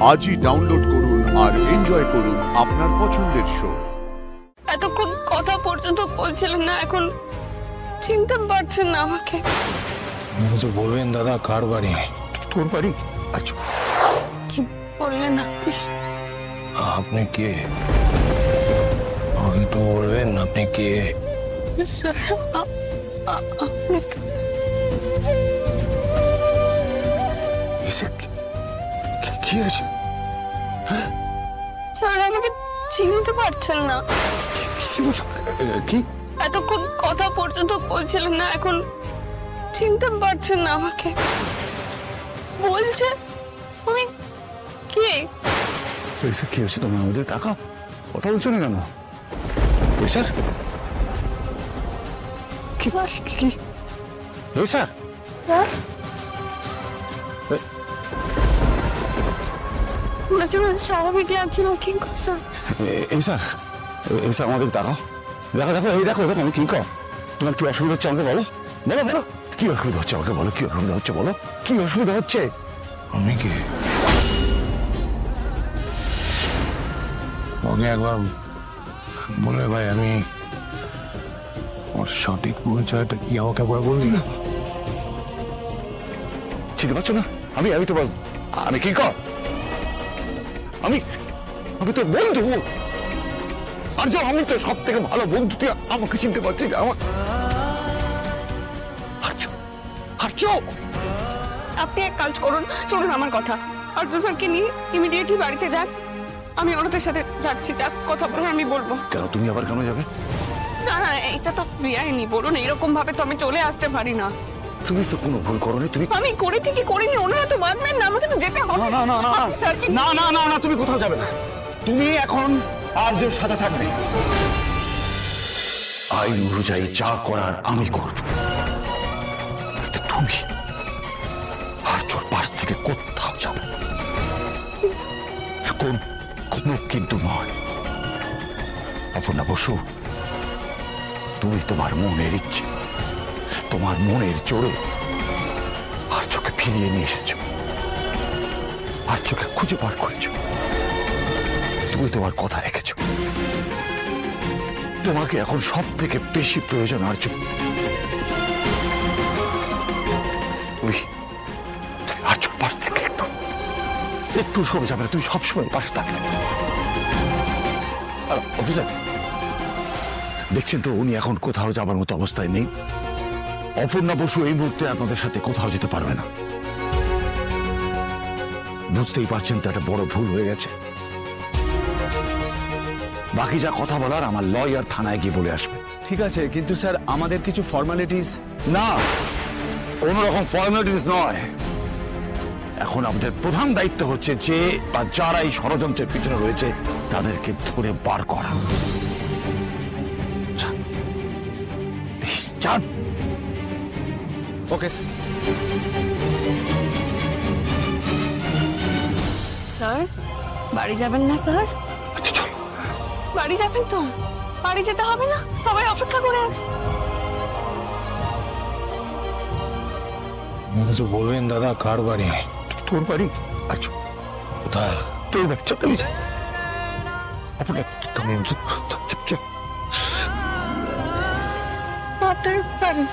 আজই ডাউনলোড করুন আর এনজয় করুন আপনার পছন্দের শো। এতক্ষণ কথা পর্যন্ত বলছিলেন না, এখন চিনতে পারছেন না আমাকে? তো বলবেন দাদা কার বাড়ি? তোর বাড়ি? আচ্ছা, কি বললেন আপনি? আপনি কে? আমাকে তো বলবেন আপনি কে? কি আছে? স্যার আমাকে চিনতে পারছেন না? কি? এতক্ষণ কথা পর্যন্ত বলছিলেন না, এখন চিনতে পারছেন না আমাকে? বলছে আমি কে? কি হয়েছে তোমার? আমাদের টাকা কথা বলছো না কেন? স্যার কি কি স্যার? স্বাভাবিক লাগছে না কি স্যার? স্যার স্যার আমাদের টাকা দেখো দেখো এই দেখো দেখো আমি কি কর, তোমার কি অসুবিধা হচ্ছে আমাকে বলো বলো বলো কি অসুবিধা হচ্ছে আমাকে বলো, কি অসুবিধা হচ্ছে বলো, কি অসুবিধা হচ্ছে? আমি কে? ওকে একবার বলে ভাই আমি ওর সঠিক পরিচয়টা কি আমাকে একবার বললি না? চিনতে পারছো না? আমি আমি তো আমি কি কর, আমি আমি তো বন্ধু আর যা, আমি তো সব থেকে ভালো বন্ধু, তুই আমাকে চিনতে পারছিস না? আমার আপনি এক কাজ করুন, শুনুন আমার কথা। আর্য স্যারকে নিয়ে ইমিডিয়েটলি বাড়িতে যান, আমি ওদের সাথে যাচ্ছি, তার কথা বলে আমি বলবো। কেন তুমি আবার কেন যাবে? না না, এটা তো বেআইনি, বলুন এরকম ভাবে তো আমি চলে আসতে পারি না। তুমি তো কোনো ভুল করোনি, তুমি আমি করেছি কি করিনি ওনারা তো মানবেন না, আমাকে তো যেতে হবে। না না না আপনি স্যারকে না না না না তুমি কোথাও যাবে না, তুমি এখন আর্যের সাথে থাকবে। আইন অনুযায়ী যা করার আমি করব, তুমি আর্যর পাশ থেকে কোথাও যাবে কোনো কিন্তু নয়। অপর্ণা বসু, তুমি তোমার মনের ইচ্ছে, তোমার মনের জোরে আর্যকে ফিরিয়ে নিয়ে এসেছো, আর্যকে খুঁজে বার করেছো, তুমি তোমার কথা রেখেছো। তোমাকে এখন সব থেকে বেশি প্রয়োজন আর্য। তুমি আর্যর পাশ থেকে একটু সরে যাবে না, তুমি সবসময় পাশে থাকবে। অফিসার দেখছেন তো উনি এখন কোথাও যাবার মতো অবস্থায় নেই। অপর্ণা বসু এই মুহূর্তে আপনাদের সাথে কোথাও যেতে পারবে না। বুঝতেই পারছেন তো একটা বড় ভুল হয়ে গেছে। বাকি যা কথা বলার আমার লয়ার থানায় গিয়ে বলে আসবে। ঠিক আছে, কিন্তু স্যার আমাদের কিছু ফর্মালিটিস। না, কোন রকম ফর্মালিটিস নয়। এখন আমাদের প্রধান দায়িত্ব হচ্ছে যে বা যারা এই ষড়যন্ত্রের পিছনে রয়েছে তাদেরকে ধরে বার করা। Okay sir. স্যার বাড়ি যাবেন না? স্যার আচ্ছা চল। বাড়ি যাবেন তো? বাড়ি যেতে হবে না? সবাই অপেক্ষা করে আছে। আমাকে তো বলবেন দাদা কার বাড়ি? তোর বাড়ি? আচ্ছা কোথায়? তোর বাড়ি চল। আপনার বাড়ি?